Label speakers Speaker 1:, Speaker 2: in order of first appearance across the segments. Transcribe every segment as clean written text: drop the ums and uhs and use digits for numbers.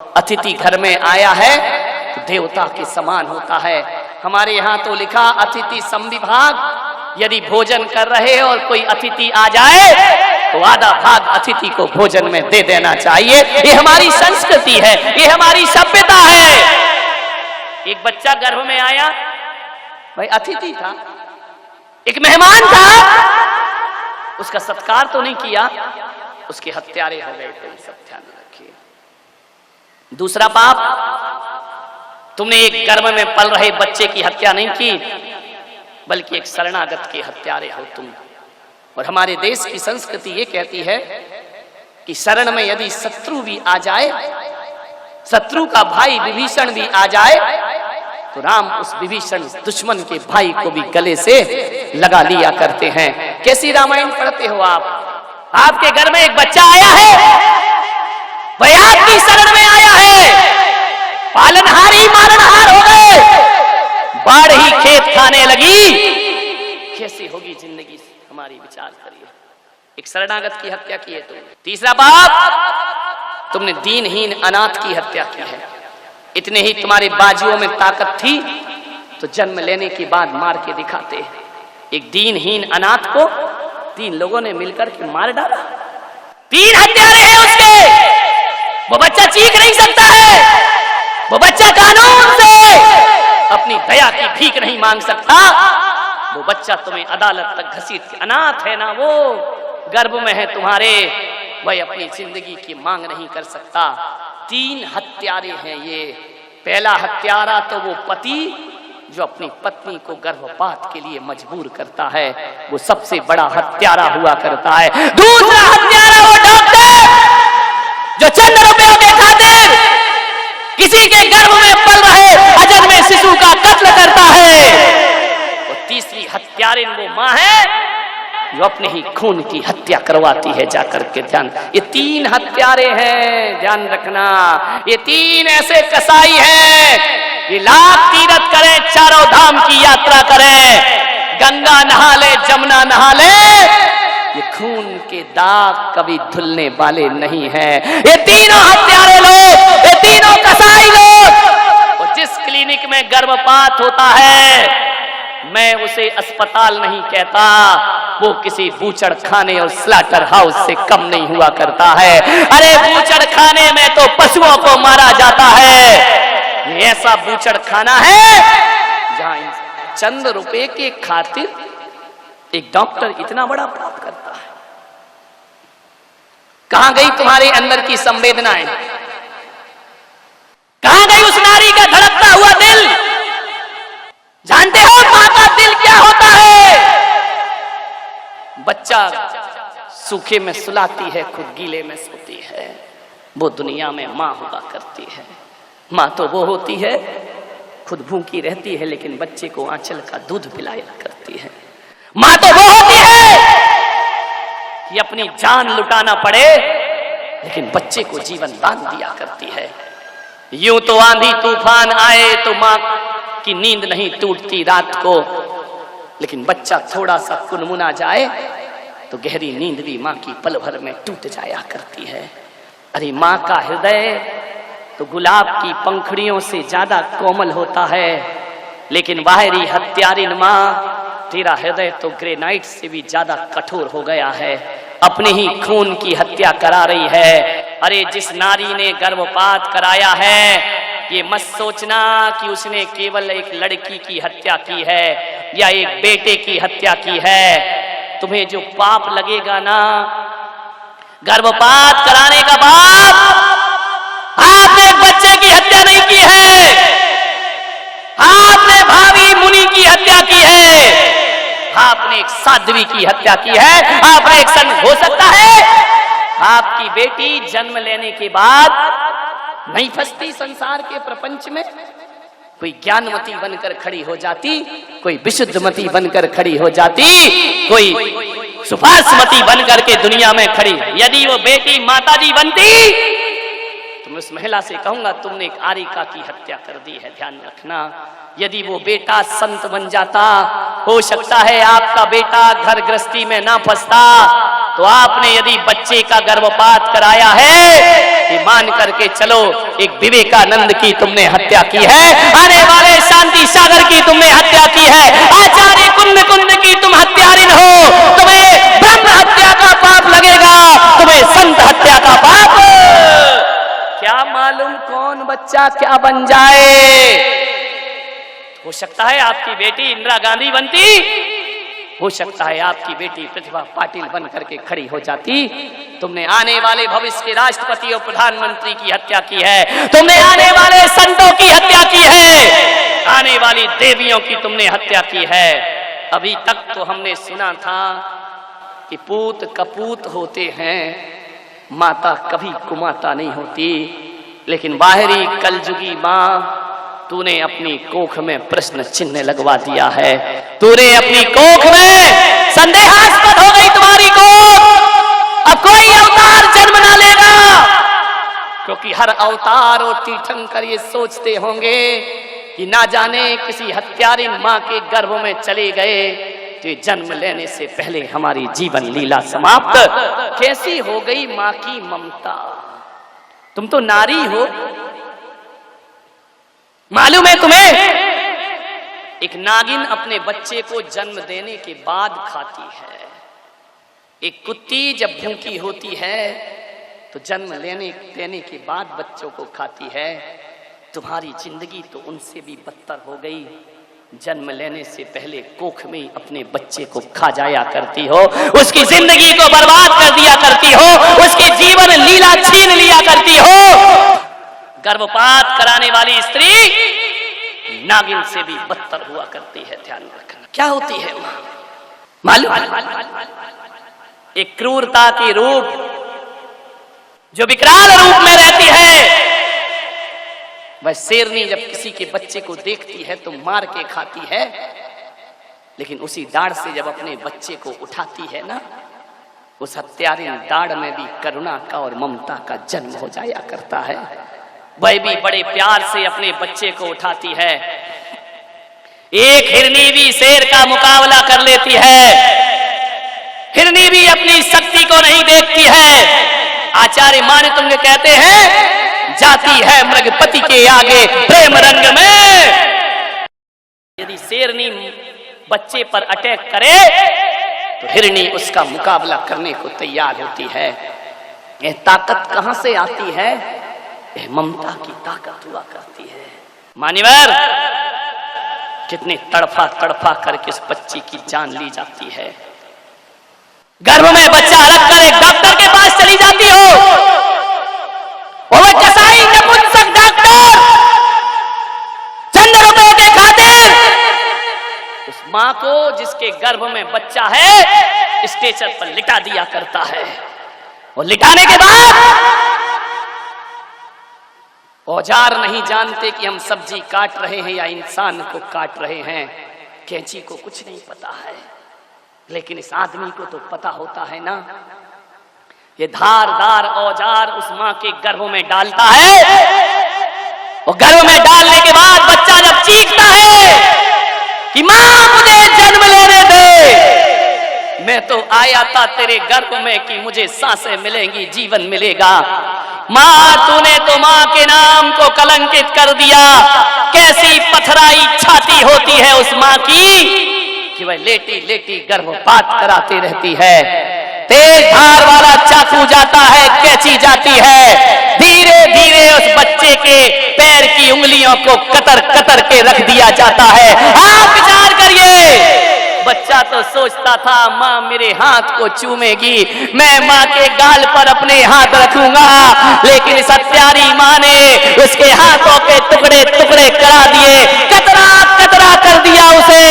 Speaker 1: अतिथि घर में आया है तो देवता के समान होता है। हमारे यहाँ तो लिखा अतिथि समविभाग, यदि भोजन कर रहे और कोई अतिथि आ जाए तो आधा भाग अतिथि को भोजन में दे देना चाहिए। ये हमारी संस्कृति है, ये हमारी सभ्यता है। एक बच्चा गर्भ में आया, भाई अतिथि था, एक मेहमान था, उसका सत्कार तो नहीं किया, उसके हत्यारे हो गए थे। सब ध्यान रखिए। दूसरा पाप, तुमने एक गर्भ में पल रहे बच्चे की हत्या नहीं की, बल्कि एक शरणागत के हत्यारे हो तुम। और हमारे देश की संस्कृति ये कहती है कि शरण में यदि शत्रु भी आ जाए, शत्रु का भाई विभीषण भी आ जाए, तो राम उस विभीषण दुश्मन के भाई को भी गले से लगा लिया करते हैं। कैसी रामायण पढ़ते हो आप? आपके घर में एक बच्चा आया है, वह आपकी शरण में आया है, पालनहार ही मारनहार हो गए, बाढ़ ही खेत खाने लगी, कैसी होगी जिंदगी हमारी? विचार करिए। एक शरणागत की हत्या की है तुम। तीसरा पाप, तुमने दीनहीन अनाथ की हत्या की है। इतने ही तुम्हारे बाजुओं में ताकत थी तो जन्म लेने के बाद मार के दिखाते। एक दीनहीन अनाथ को 3 लोगों ने मिलकर के मार डाला। 3 हत्यारे हैं उसके। वो बच्चा चीख नहीं सकता है, वो बच्चा कानून से अपनी दया की भीख नहीं मांग सकता। वो बच्चा तुम्हें अदालत तक घसीट के, अनाथ है ना वो, गर्भ में है तुम्हारे, वह अपनी जिंदगी की मांग नहीं कर सकता। 3 हत्यारे हैं ये। पहला हत्यारा तो वो पति जो अपनी पत्नी को गर्भपात के लिए मजबूर करता है, वो सबसे बड़ा हत्यारा हुआ करता है। दूसरा हत्यारा वो डॉक्टर जो चंद रुपयों के खातिर किसी के गर्भ में पल रहे अजन्मे शिशु का कत्ल करता है। और तीसरी हत्यारिन वो मां है जो अपने ही खून की हत्या करवाती है जाकर के। ध्यान, ये 3 हत्यारे हैं, ध्यान रखना। ये 3 ऐसे कसाई हैं, ये लाख तीर्थ करें, चारों धाम की यात्रा करें, गंगा नहा ले, जमुना नहा ले, ये खून के दाग कभी धुलने वाले नहीं हैं। ये तीनों हत्यारे लोग, ये तीनों कसाई लोग। और जिस क्लिनिक में गर्भपात होता है, मैं उसे अस्पताल नहीं कहता, वो किसी बूचड़ खाने और स्लॉटर हाउस से कम नहीं हुआ करता है। अरे बूचड़ खाने में तो पशुओं को मारा जाता है। ये ऐसा बूचड़ खाना है जहां चंद रुपए के खातिर एक डॉक्टर इतना बड़ा पाप करता है। कहां गई तुम्हारे अंदर की संवेदनाएं? कहां गई उस नारी का धड़कता हुआ दिल? जानते हो मां का दिल क्या होता है? बच्चा सूखे में सुलाती है, खुद गीले में सोती है। वो दुनिया में मां हुआ करती है। मां तो वो होती है खुद भूखी रहती है लेकिन बच्चे को आंचल का दूध पिलाया करती है। मां तो वो होती है कि अपनी जान लुटाना पड़े लेकिन बच्चे को जीवन दान दिया करती है। यूं तो आंधी तूफान आए तो मां की नींद नहीं टूटती रात को, लेकिन बच्चा थोड़ा सा कुनमुना जाए तो गहरी नींद भी मां की पल भर में टूट जाया करती है। अरे मां का हृदय तो गुलाब की पंखुड़ियों से ज्यादा कोमल होता है, लेकिन बाहरी हत्यारिन मां, तेरा हृदय तो ग्रेनाइट से भी ज्यादा कठोर हो गया है, अपने ही खून की हत्या करा रही है। अरे जिस नारी ने गर्भपात कराया है, ये मत सोचना कि उसने केवल एक लड़की की हत्या की है या एक बेटे की हत्या की है। तुम्हें जो पाप लगेगा ना गर्भपात कराने का पाप, आपने एक बच्चे की हत्या नहीं की है, आपने भावी मुनि की हत्या की है, आपने एक साध्वी की हत्या की है। आपने एक हो सकता है आपकी बेटी जन्म लेने के बाद नहीं फंसती संसार के प्रपंच में, कोई ज्ञानमती बनकर खड़ी हो जाती, कोई विशुद्धमती बनकर खड़ी हो जाती, कोई सुभाषमती बनकर के दुनिया में खड़ी। यदि वो बेटी माताजी बनती तो मैं उस महिला से कहूंगा तुमने एक आरिका की हत्या कर दी है, ध्यान रखना। यदि वो बेटा संत बन जाता, हो सकता है आपका बेटा घर गृहस्थी में ना फंसता। तो आपने यदि बच्चे का गर्भपात कराया है ये मान करके चलो एक विवेकानंद की तुमने हत्या की है, आने वाले शांति सागर की तुमने हत्या की है, आचार्य कुंद की तुम हत्यारिन हो, तुम्हें ब्रह्म हत्या का पाप लगेगा, तुम्हें संत हत्या का पाप। क्या मालूम कौन बच्चा क्या बन जाए। हो सकता है आपकी बेटी इंदिरा गांधी बनती, हो सकता है आपकी बेटी प्रतिभा पाटिल बन करके खड़ी हो जाती। तुमने आने वाले भविष्य के राष्ट्रपति और प्रधानमंत्री की हत्या की है, तुमने आने वाले संतों की हत्या की है, आने वाली देवियों की तुमने हत्या की है। अभी तक तो हमने सुना था कि पूत कपूत होते हैं, माता कभी कुमाता नहीं होती, लेकिन बाहरी कलजुगी माँ तूने अपनी कोख में प्रश्न चिन्ह लगवा दिया है, तूने अपनी कोख में संदेहास्पद हो गई तुम्हारी कोख। अब कोई अवतार जन्म ना लेगा, क्योंकि हर अवतार और तीर्थंकर ये सोचते होंगे कि ना जाने किसी हत्यारिन माँ के गर्भ में चले गए तो जन्म लेने से पहले हमारी जीवन लीला समाप्त। कैसी हो गई माँ की ममता। तुम तो नारी हो, मालूम है तुम्हें, एक नागिन अपने बच्चे को जन्म देने के बाद खाती है, एक कुत्ती जब भूखी होती है तो जन्म देने के बाद बच्चों को खाती है। तुम्हारी जिंदगी तो उनसे भी बदतर हो गई, जन्म लेने से पहले कोख में अपने बच्चे को खा जाया करती हो, उसकी जिंदगी को बर्बाद कर दिया करती हो, उसकी जीवन लीला छीन लिया करती हो। गर्भपात कराने वाली स्त्री नागिन से भी बदतर हुआ करती है, ध्यान रखना। क्या होती है मां मालूम, एक क्रूरता की रूप जो विकराल रूप में रहती है। वह शेरनी जब किसी के बच्चे को देखती है तो मार के खाती है, लेकिन उसी दाढ़ से जब अपने बच्चे को उठाती है ना, उस हत्यारिन दाढ़ में भी करुणा का और ममता का जन्म हो जाया करता है। वह भी बड़े प्यार से अपने बच्चे को उठाती है। एक हिरनी भी शेर का मुकाबला कर लेती है, हिरनी भी अपनी शक्ति को नहीं देखती है। आचार्य माने तुमने कहते हैं जाती है मृगपति के आगे प्रेम रंग में। यदि शेरनी बच्चे पर अटैक करे तो हिरनी उसका मुकाबला करने को तैयार होती है। यह ताकत कहां से आती है? यह ममता की ताकत हुआ करती है। मान्यवर, कितने तड़फा तड़फा करके उस बच्ची की जान ली जाती है। गर्भ में बच्चा रखकर एक डॉक्टर के पास चली जाती हो, और वह कसाई नपुंसक डॉक्टर चंद रुपए के खातिर उस मां को जिसके गर्भ में बच्चा है स्ट्रेचर पर लिटा दिया करता है। और लिटाने के बाद औजार नहीं जानते कि हम सब्जी काट रहे हैं या इंसान को काट रहे हैं, कैंची को कुछ नहीं पता है, लेकिन इस आदमी को तो पता होता है ना। ये धारदार औजार उस मां के गर्भ में डालता है, और गर्भ में डालने के बाद बच्चा जब चीखता है कि मां मुझे जन्म लेने दे, मैं तो आया था तेरे गर्भ में कि मुझे सांसें मिलेंगी, जीवन मिलेगा। मां तूने तो मां के नाम को कलंकित कर दिया। कैसी पथराई छाती होती है उस मां की कि वह लेटी लेटी गर्भपात कराती रहती है। तेज धार वाला चाकू जाता है, कैंची जाती है, धीरे धीरे उस बच्चे के पैर की उंगलियों को कतर कतर के रख दिया जाता है। आप विचार करिए, बच्चा तो सोचता था माँ मेरे हाथ को चूमेगी, मैं माँ के गाल पर अपने हाथ रखूंगा, लेकिन इस हत्यारी माँ ने उसके हाथों के टुकड़े टुकड़े करा दिए, कतरा कतरा कर दिया उसे।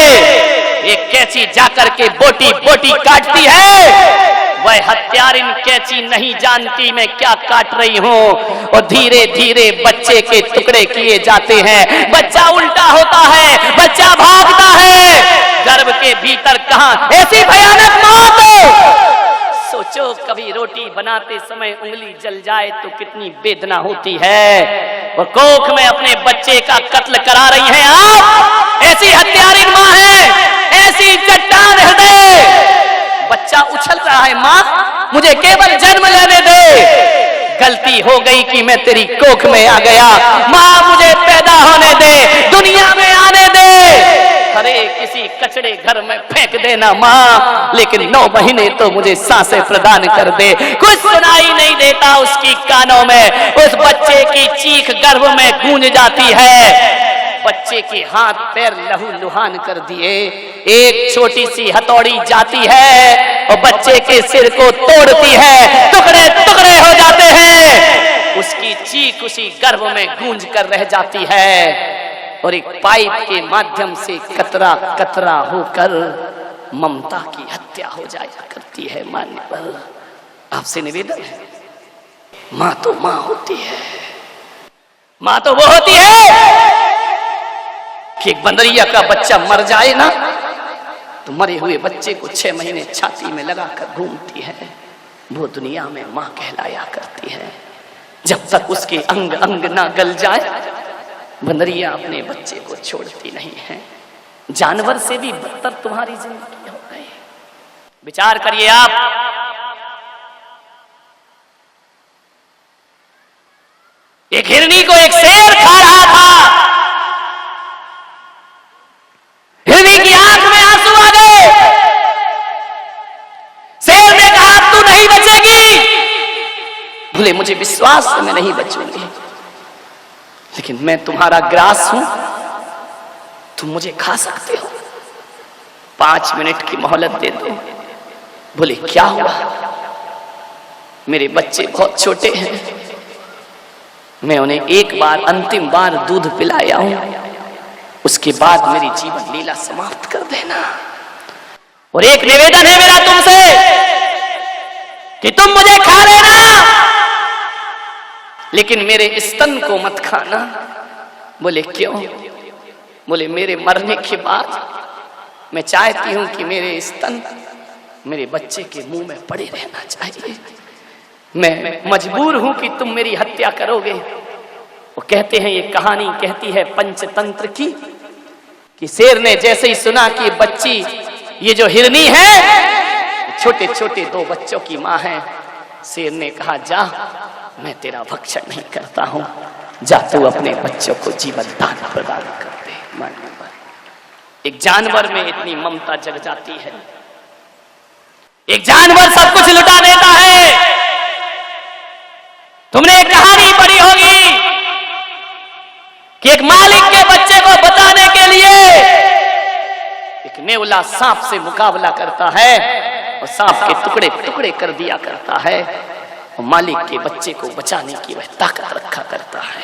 Speaker 1: एक कैंची जाकर के बोटी बोटी काटती है, वह हत्यारिन कैंची नहीं जानती मैं क्या काट रही हूँ, और धीरे धीरे बच्चे के टुकड़े किए जाते हैं। बच्चा उल्टा होता है, बच्चा भागता है। गर्भ के भीतर कहां ऐसी भयानक मौत। सोचो कभी रोटी बनाते समय उंगली जल जाए तो कितनी वेदना होती है। वो कोख में अपने बच्चे का कत्ल करा रही हैं आप। ऐसी हत्यारिन माँ है, ऐसी चट्टान हृदय। बच्चा उछल रहा है, माँ मुझे केवल जन्म लेने दे। गलती हो गई कि मैं तेरी कोख में आ गया, माँ मुझे पैदा होने दे, दुनिया में आने दे, अरे किसी कचड़े घर में फेंक देना माँ, लेकिन 9 महीने तो मुझे सांसें प्रदान कर दे। कुछ सुनाई नहीं देता उसकी कानों में, उस बच्चे की चीख गर्भ में गूंज जाती है। बच्चे के हाथ पैर लहू लुहान कर दिए, एक छोटी सी हथौड़ी जाती है और बच्चे के सिर को तोड़ती है, टुकड़े टुकड़े हो जाते हैं। उसकी चीख उसी गर्भ में गूंज कर रह जाती है और एक पाइप के माध्यम से कतरा कतरा होकर ममता की हत्या हो जाया करती है। मान्यवर, आपसे निवेदन है, माँ तो माँ होती है, माँ तो वो होती है कि एक बंदरिया का बच्चा मर जाए ना तो मरे हुए बच्चे को 6 महीने छाती में लगाकर घूमती है, वो दुनिया में माँ कहलाया करती है। जब तक उसके अंग अंग ना गल जाए बंदरिया अपने बच्चे को छोड़ती नहीं है। जानवर से भी बदतर तुम्हारी जिंदगी हो गई। विचार करिए आप, एक हिरनी को एक शेर खा रहा था, हिरनी की आंख में आंसू आ गए, शेर ने कहा तू नहीं बचेगी। बोले मुझे विश्वास है मैं नहीं बचूंगी, लेकिन मैं तुम्हारा ग्रास हूं, तुम मुझे खा सकते हो, 5 मिनट की मोहलत दे दो। बोले क्या हुआ, मेरे बच्चे बहुत छोटे हैं, मैं उन्हें एक बार अंतिम बार दूध पिलाया हूं, उसके बाद मेरी जीवन लीला समाप्त कर देना। और एक निवेदन है मेरा तुमसे कि तुम मुझे खा लेना, लेकिन मेरे स्तन को मत खाना। बोले क्यों? बोले मेरे मरने के बाद मैं चाहती हूं कि मेरे स्तन मेरे बच्चे के मुंह में पड़े रहना चाहिए, मैं मजबूर हूं कि तुम मेरी हत्या करोगे। वो कहते हैं, ये कहानी कहती है पंचतंत्र की, कि शेर ने जैसे ही सुना कि बच्ची ये जो हिरनी है छोटे छोटे 2 बच्चों की माँ है, शेर ने कहा जा मैं तेरा भक्षण नहीं करता हूं, जा तू अपने बच्चों को जीवन दान प्रदान कर दे। एक जानवर में इतनी ममता जग जाती है, एक जानवर सब कुछ लुटा देता है। तुमने एक कहानी पढ़ी होगी कि एक मालिक के बच्चे को बचाने के लिए एक नेवला सांप से मुकाबला करता है और सांप के टुकड़े टुकड़े कर दिया करता है, और मालिक के बच्चे को बचाने की वह ताकत रखा करता है।